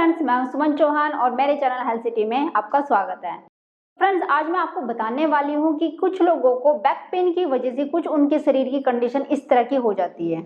Friends, मैं हूं सुमन चौहान और मेरे चैनल हेल्थ सिटी में आपका स्वागत है। फ्रेंड्स, आज मैं आपको बताने वाली हूं कि कुछ लोगों को बैक पेन की वजह से कुछ उनके शरीर की कंडीशन इस तरह की हो जाती है।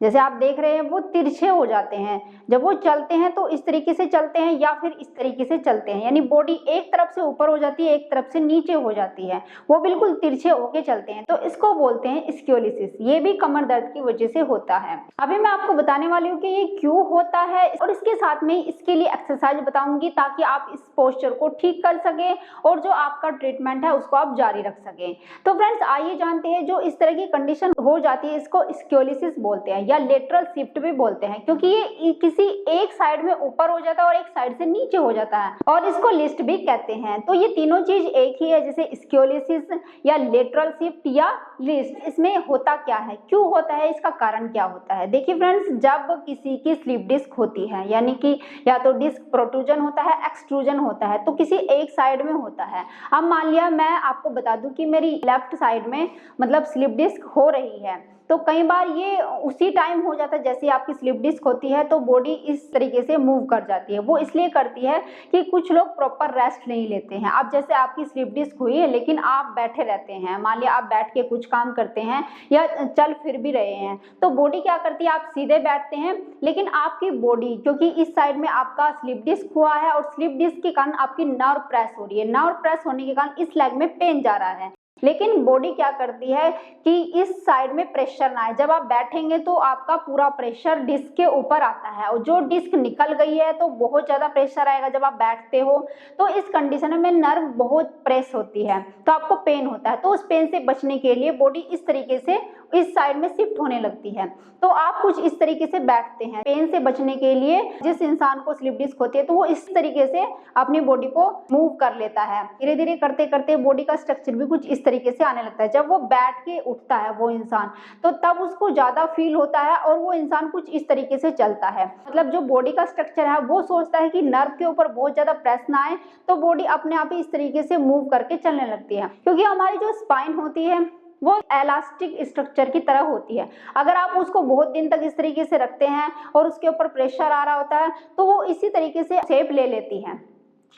जैसे आप देख रहे हैं, वो तिरछे हो जाते हैं। जब वो चलते हैं तो इस तरीके से चलते हैं या फिर इस तरीके से चलते हैं, यानी बॉडी एक तरफ से ऊपर हो जाती है, एक तरफ से नीचे हो जाती है। वो बिल्कुल तिरछे होके चलते हैं, तो इसको बोलते हैं स्क्योलिसिस। ये भी कमर दर्द की वजह से होता है। अभी मैं आपको बताने वाली हूँ कि ये क्यों होता है और इसके साथ में इसके लिए एक्सरसाइज बताऊंगी ताकि आप इस पोस्चर को ठीक कर सके और जो आपका ट्रीटमेंट है उसको आप जारी रख सकें। तो फ्रेंड्स, आइए जानते हैं, जो इस तरह की कंडीशन हो जाती है इसको स्क्योलिसिस बोलते हैं या लेटरल शिफ्ट भी बोलते हैं, क्योंकि ये किसी एक साइड में ऊपर हो जाता है और एक साइड से नीचे हो जाता है, और इसको लिस्ट भी कहते हैं। तो ये तीनों चीज एक ही है, जैसे स्क्योलिसिस या लेटरल शिफ्ट या लिस्ट। इसमें होता क्या है, क्यों होता है, इसका कारण क्या होता है। देखिए फ्रेंड्स, जब किसी की स्लिप डिस्क होती है, यानी कि या तो डिस्क प्रोट्रूजन होता है, एक्सट्रूजन होता है, तो किसी एक साइड में होता है। अब मान लिया मैं आपको बता दूं कि मेरी लेफ्ट साइड में मतलब स्लिप डिस्क हो रही है, तो कई बार ये उसी टाइम हो जाता है जैसे आपकी स्लिप डिस्क होती है, तो बॉडी इस तरीके से मूव कर जाती है। वो इसलिए करती है कि कुछ लोग प्रॉपर रेस्ट नहीं लेते हैं। अब जैसे आपकी स्लिप डिस्क हुई है लेकिन आप बैठे रहते हैं, मान लिया आप बैठ के कुछ काम करते हैं या चल फिर भी रहे हैं, तो बॉडी क्या करती है, आप सीधे बैठते हैं लेकिन आपकी बॉडी, क्योंकि इस साइड में आपका स्लिप डिस्क हुआ है और स्लिप डिस्क के कारण आपकी नर्व प्रेस हो रही है, नर्व प्रेस होने के कारण इस लेग में पेन जा रहा है, लेकिन बॉडी क्या करती है कि इस साइड में प्रेशर ना आए। जब आप बैठेंगे तो आपका पूरा प्रेशर डिस्क के ऊपर आता है और जो डिस्क निकल गई है तो बहुत ज्यादा प्रेशर आएगा जब आप बैठते हो। तो इस कंडीशन में नर्व बहुत प्रेस होती है तो आपको पेन होता है। तो उस पेन से बचने के लिए बॉडी इस तरीके से इस साइड में शिफ्ट होने लगती है। तो आप कुछ इस तरीके से बैठते हैं पेन से बचने के लिए। जिस इंसान को स्लिप डिस्क होती है तो वो इस तरीके से अपनी बॉडी को मूव कर लेता है। धीरे धीरे करते करते बॉडी का स्ट्रक्चर भी कुछ इस तरीके से आने लगता है। जब वो बैठ के उठता है वो इंसान, तो तब उसको ज्यादा फील होता है और वो इंसान कुछ इस तरीके से चलता है। मतलब जो बॉडी का स्ट्रक्चर है वो सोचता है कि नर्व के ऊपर बहुत ज्यादा प्रेस ना आए, तो बॉडी अपने आप ही इस तरीके से मूव करके चलने लगती है। क्योंकि हमारी जो स्पाइन होती है वो इलास्टिक स्ट्रक्चर की तरह होती है। अगर आप उसको बहुत दिन तक इस तरीके से रखते हैं और उसके ऊपर प्रेशर आ रहा होता है तो वो इसी तरीके से शेप ले लेती है।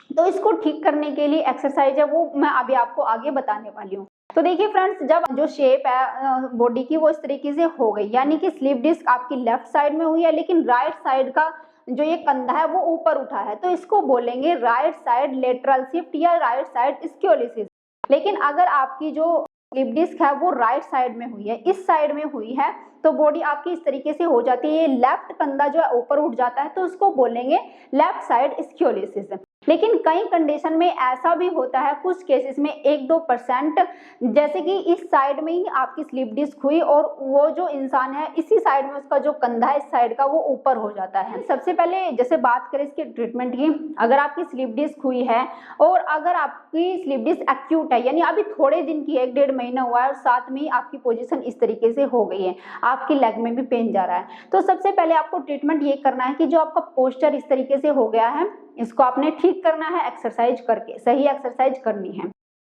तो इसको ठीक करने के लिए एक्सरसाइज है वो मैं अभी आपको आगे बताने वाली हूँ। तो देखिए फ्रेंड्स, जब जो शेप है बॉडी की वो इस तरीके से हो गई, यानी कि स्लिप डिस्क आपकी लेफ्ट साइड में हुई है लेकिन राइट साइड का जो ये कंधा है वो ऊपर उठा है, तो इसको बोलेंगे राइट साइड लेटरल शिफ्ट या राइट साइड स्क्योलिसिस। लेकिन अगर आपकी जो स्लिप डिस्क है वो राइट साइड में हुई है, इस साइड में हुई है, तो बॉडी आपकी इस तरीके से हो जाती है, लेफ्ट कंधा जो है ऊपर उठ जाता है, तो उसको बोलेंगे लेफ्ट साइड स्क्योलिसिस। लेकिन कई कंडीशन में ऐसा भी होता है, कुछ केसेस में 1-2%, जैसे कि इस साइड में ही आपकी स्लिप डिस्क हुई और वो जो इंसान है इसी साइड में उसका जो कंधा है इस साइड का वो ऊपर हो जाता है। सबसे पहले जैसे बात करें इसके ट्रीटमेंट की, अगर आपकी स्लिप डिस्क हुई है और अगर आपकी स्लिप डिस्क एक्यूट है, यानी अभी थोड़े दिन की 1-1.5 महीना हुआ है और साथ में ही आपकी पोजीशन इस तरीके से हो गई है, आपकी लेग में भी पेन जा रहा है, तो सबसे पहले आपको ट्रीटमेंट ये करना है कि जो आपका पोस्चर इस तरीके से हो गया है इसको आपने ठीक करना है एक्सरसाइज करके, सही एक्सरसाइज करनी है।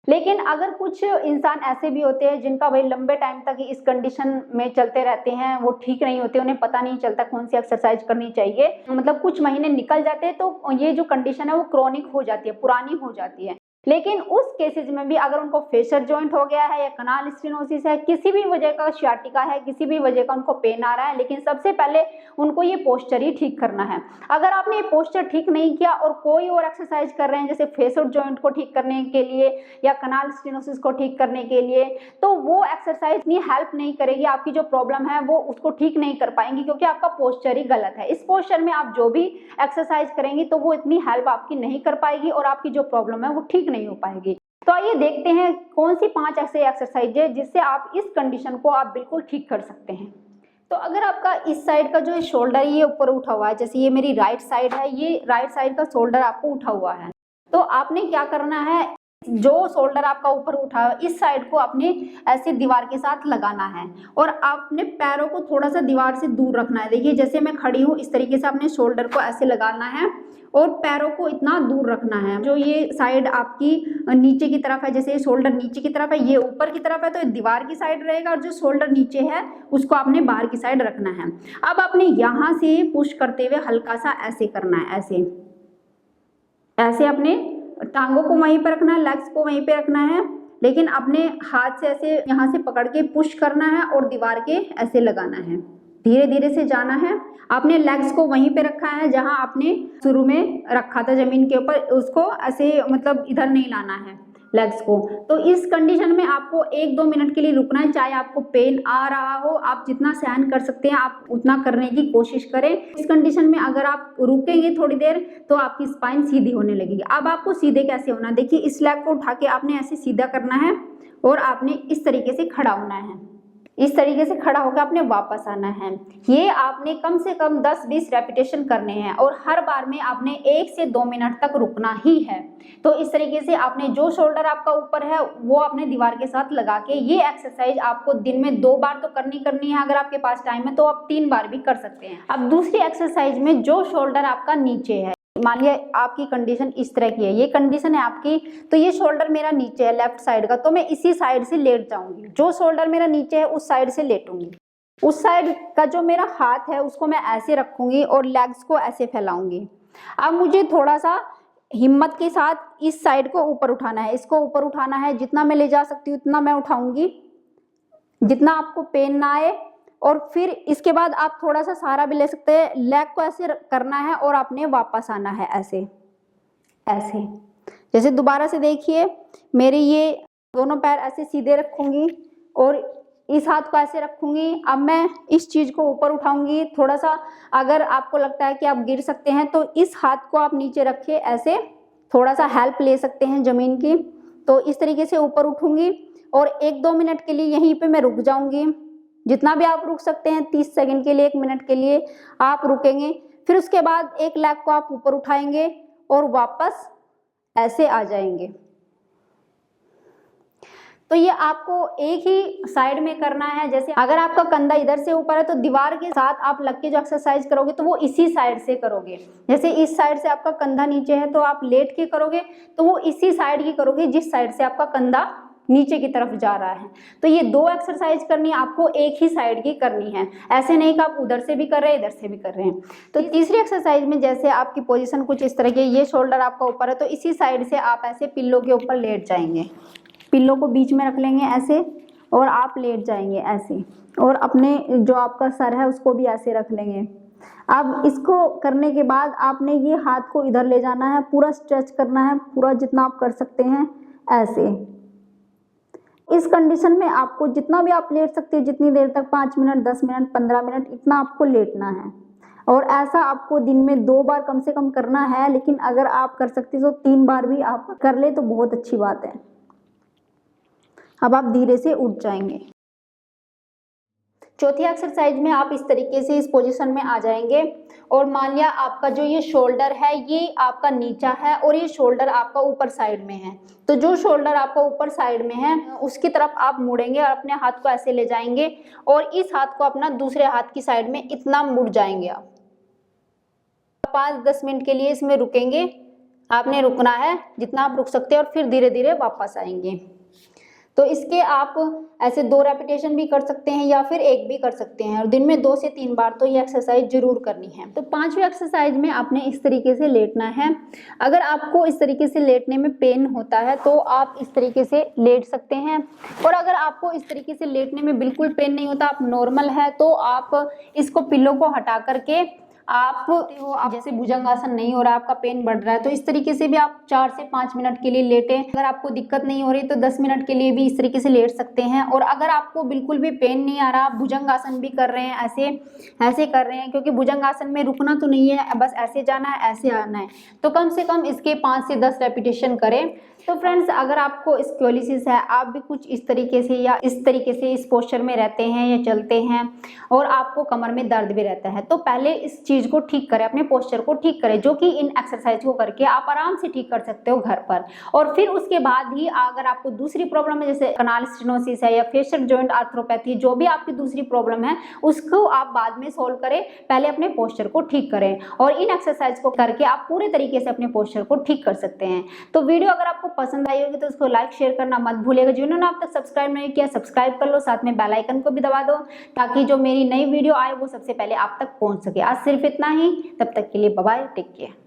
लेकिन अगर कुछ इंसान ऐसे भी होते हैं जिनका भाई लंबे टाइम तक इस कंडीशन में चलते रहते हैं, वो ठीक नहीं होते, उन्हें पता नहीं चलता कौन सी एक्सरसाइज करनी चाहिए, मतलब कुछ महीने निकल जाते हैं तो ये जो कंडीशन है वो क्रॉनिक हो जाती है, पुरानी हो जाती है। लेकिन उस केसेस में भी अगर उनको फेशर जॉइंट हो गया है या कनाल स्टेनोसिस है, किसी भी वजह का सियाटिका है, किसी भी वजह का उनको पेन आ रहा है, लेकिन सबसे पहले उनको ये पोस्चर ही ठीक करना है। अगर आपने ये पोस्चर ठीक नहीं किया और कोई और एक्सरसाइज कर रहे हैं जैसे फेशर जॉइंट को ठीक करने के लिए या कनाल स्टेनोसिस को ठीक करने के लिए, तो वो एक्सरसाइज इतनी हेल्प नहीं करेगी, आपकी जो प्रॉब्लम है वो उसको ठीक नहीं कर पाएंगी, क्योंकि आपका पोस्चर ही गलत है। इस पोस्चर में आप जो भी एक्सरसाइज करेंगी तो वो इतनी हेल्प आपकी नहीं कर पाएगी और आपकी जो प्रॉब्लम है वो ठीक नहीं हो पाएगी। तो आइए देखते हैं कौन सी 5 ऐसे एक्सरसाइज है जिससे आप इस कंडीशन को आप बिल्कुल ठीक कर सकते हैं। तो अगर आपका इस साइड का जो शोल्डर ये ऊपर उठा हुआ है, जैसे ये मेरी राइट साइड है, ये राइट साइड का शोल्डर आपको उठा हुआ है, तो आपने क्या करना है, जो शोल्डर आपका ऊपर उठा है इस साइड को अपने ऐसे दीवार के साथ लगाना है और आपने पैरों को थोड़ा सा दीवार से दूर रखना है। देखिए जैसे मैं खड़ी हूँ इस तरीके से अपने शोल्डर को ऐसे लगाना है और पैरों को इतना दूर रखना है। जो ये साइड आपकी नीचे की तरफ है, जैसे ये शोल्डर नीचे की तरफ है, ये ऊपर की तरफ है, तो ये दीवार की साइड रहेगा और जो शोल्डर नीचे है उसको आपने बाहर की साइड रखना है। अब आपने यहाँ से पुश करते हुए हल्का सा ऐसे करना है, ऐसे ऐसे अपने टांगों को वहीं पर रखना है, लेग्स को वहीं पे रखना है, लेकिन अपने हाथ से ऐसे यहाँ से पकड़ के पुश करना है और दीवार के ऐसे लगाना है। धीरे धीरे से जाना है। आपने लेग्स को वहीं पे रखा है जहाँ आपने शुरू में रखा था जमीन के ऊपर, उसको ऐसे मतलब इधर नहीं लाना है लेग्स को। तो इस कंडीशन में आपको 1-2 मिनट के लिए रुकना है। चाहे आपको पेन आ रहा हो, आप जितना सहन कर सकते हैं आप उतना करने की कोशिश करें। इस कंडीशन में अगर आप रुकेंगे थोड़ी देर तो आपकी स्पाइन सीधी होने लगेगी। अब आपको सीधे कैसे होना है, देखिए इस लेग को उठा के आपने ऐसे सीधा करना है और आपने इस तरीके से खड़ा होना है। इस तरीके से खड़ा होकर आपने वापस आना है। ये आपने कम से कम 10-20 रेपिटेशन करने हैं और हर बार में आपने 1 से 2 मिनट तक रुकना ही है। तो इस तरीके से आपने जो शोल्डर आपका ऊपर है वो अपने दीवार के साथ लगा के ये एक्सरसाइज आपको दिन में 2 बार तो करनी है। अगर आपके पास टाइम है तो आप 3 बार भी कर सकते हैं। अब दूसरी एक्सरसाइज में जो शोल्डर आपका नीचे है, मान लिया आपकी कंडीशन इस तरह की है, ये कंडीशन है आपकी, तो ये शोल्डर मेरा नीचे है लेफ्ट साइड का, तो मैं इसी साइड से लेट जाऊंगी। जो शोल्डर मेरा नीचे है उस साइड से लेटूंगी। उस साइड का जो मेरा हाथ है उसको मैं ऐसे रखूंगी और लेग्स को ऐसे फैलाऊंगी। अब मुझे थोड़ा सा हिम्मत के साथ इस साइड को ऊपर उठाना है, इसको ऊपर उठाना है। जितना मैं ले जा सकती हूँ उतना मैं उठाऊंगी, जितना आपको पेन ना आए। और फिर इसके बाद आप थोड़ा सा सहारा भी ले सकते हैं। लेग को ऐसे करना है और आपने वापस आना है ऐसे ऐसे। जैसे दोबारा से देखिए, मेरे ये दोनों पैर ऐसे सीधे रखूंगी और इस हाथ को ऐसे रखूंगी। अब मैं इस चीज को ऊपर उठाऊंगी थोड़ा सा। अगर आपको लगता है कि आप गिर सकते हैं तो इस हाथ को आप नीचे रखिए, ऐसे थोड़ा सा हेल्प ले सकते हैं जमीन की। तो इस तरीके से ऊपर उठूंगी और 1-2 मिनट के लिए यहीं पे मैं रुक जाऊंगी। जितना भी आप रुक सकते हैं, 30 सेकंड के लिए, 1 मिनट के लिए आप रुकेंगे। फिर उसके बाद एक लेग को आप ऊपर उठाएंगे और वापस ऐसे आ जाएंगे। तो ये आपको एक ही साइड में करना है। जैसे अगर आपका कंधा इधर से ऊपर है तो दीवार के साथ आप लग के जो एक्सरसाइज करोगे तो वो इसी साइड से करोगे। जैसे इस साइड से आपका कंधा नीचे है तो आप लेट के करोगे तो वो इसी साइड की करोगे जिस साइड से आपका कंधा नीचे की तरफ जा रहा है। तो ये 2 एक्सरसाइज करनी है आपको, एक ही साइड की करनी है। ऐसे नहीं कि आप उधर से भी कर रहे हैं इधर से भी कर रहे हैं। तो तीसरी एक्सरसाइज में जैसे आपकी पोजीशन कुछ इस तरह की, ये शोल्डर आपका ऊपर है तो इसी साइड से आप ऐसे पिल्लो के ऊपर लेट जाएंगे। पिल्लो को बीच में रख लेंगे ऐसे और आप लेट जाएंगे ऐसे, और अपने जो आपका सर है उसको भी ऐसे रख लेंगे। अब इसको करने के बाद आपने ये हाथ को इधर ले जाना है, पूरा स्ट्रेच करना है, पूरा जितना आप कर सकते हैं ऐसे। इस कंडीशन में आपको जितना भी आप लेट सकते हैं, जितनी देर तक, 5 मिनट, 10 मिनट, 15 मिनट, इतना आपको लेटना है। और ऐसा आपको दिन में 2 बार कम से कम करना है, लेकिन अगर आप कर सकते हो तो 3 बार भी आप कर ले तो बहुत अच्छी बात है। अब आप धीरे से उठ जाएंगे। चौथी एक्सरसाइज में आप इस तरीके से इस पोजीशन में आ जाएंगे और मान लिया आपका जो ये शोल्डर है ये आपका नीचा है और ये शोल्डर आपका ऊपर साइड में है। तो जो शोल्डर आपका ऊपर साइड में है उसकी तरफ आप मुड़ेंगे और अपने हाथ को ऐसे ले जाएंगे और इस हाथ को अपना दूसरे हाथ की साइड में इतना मुड़ जाएंगे। आप 5-10 मिनट के लिए इसमें रुकेंगे। आपने रुकना है जितना आप रुक सकते हैं और फिर धीरे धीरे वापस आएंगे। तो इसके आप ऐसे 2 रेपिटेशन भी कर सकते हैं या फिर 1 भी कर सकते हैं और दिन में 2 से 3 बार तो ये एक्सरसाइज जरूर करनी है। तो 5वीं एक्सरसाइज में आपने इस तरीके से लेटना है। अगर आपको इस तरीके से लेटने में पेन होता है तो आप इस तरीके से लेट सकते हैं, और अगर आपको इस तरीके से लेटने में बिल्कुल पेन नहीं होता, आप नॉर्मल है, तो आप इसको पिल्लो को हटा करके आप जैसे भुजंगासन नहीं हो रहा, आपका पेन बढ़ रहा है, तो इस तरीके से भी आप 4 से 5 मिनट के लिए लेटें। अगर आपको दिक्कत नहीं हो रही तो 10 मिनट के लिए भी इस तरीके से लेट सकते हैं। और अगर आपको बिल्कुल भी पेन नहीं आ रहा, आप भुजंगासन भी कर रहे हैं, ऐसे कर रहे हैं, क्योंकि भुजंगासन में रुकना तो नहीं है, बस ऐसे जाना है, ऐसे आना है, तो कम से कम इसके 5 से 10 रेपिटेशन करें। तो फ्रेंड्स, अगर आपको स्क्योलिसिस है, आप भी कुछ इस तरीके से या इस तरीके से इस पोस्चर में रहते हैं या चलते हैं और आपको कमर में दर्द भी रहता है, तो पहले इस चीज को ठीक करें, अपने पोस्चर को ठीक करें, जो कि इन एक्सरसाइज को करके आप आराम से ठीक कर सकते हो घर पर। और फिर उसके बाद ही अगर आपको दूसरी प्रॉब्लम है, जैसे कनाल स्टेनोसिस है या फेशियल जॉइंट आर्थ्रोपैथी, जो भी आपकी दूसरी प्रॉब्लम है, उसको आप बाद में सोल्व करें, पहले अपने पोस्चर को ठीक करें। और इन एक्सरसाइज को करके आप पूरे तरीके से अपने पोस्चर को ठीक कर सकते हैं। तो वीडियो अगर आपको पसंद आई होगी तो उसको लाइक शेयर करना मत भूलिएगा। जिन्होंने अब तक सब्सक्राइब नहीं किया, सब्सक्राइब कर लो, साथ में बेल आइकन को भी दबा दो, ताकि जो मेरी नई वीडियो आए वो सबसे पहले आप तक पहुंच सके। आज सिर्फ इतना ही, तब तक के लिए बाय बाय, टेक केयर।